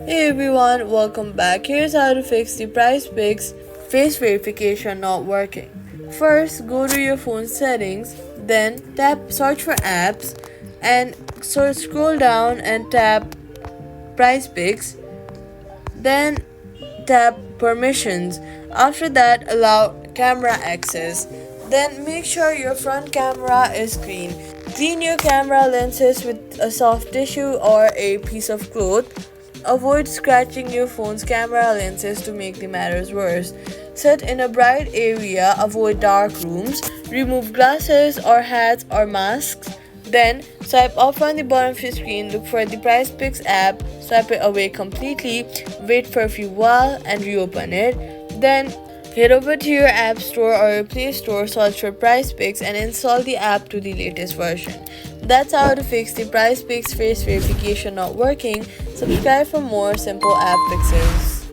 Hey everyone, welcome back. Here's how to fix the PrizePicks face verification not working. First, go to your phone settings, then tap search for apps and scroll down and tap PrizePicks, then tap permissions. After that, allow camera access. Then make sure your front camera is clean. Clean your camera lenses with a soft tissue or a piece of cloth. Avoid scratching your phone's camera lenses to make the matters worse. Sit in a bright area, avoid dark rooms, remove glasses or hats or masks. Then swipe up on the bottom of your screen, look for the PrizePicks app, swipe it away completely, wait for a few while and reopen it. Then head over to your App Store or your Play Store, search for PrizePicks and install the app to the latest version. That's how to fix the PrizePicks face verification not working. Subscribe for more simple app fixes.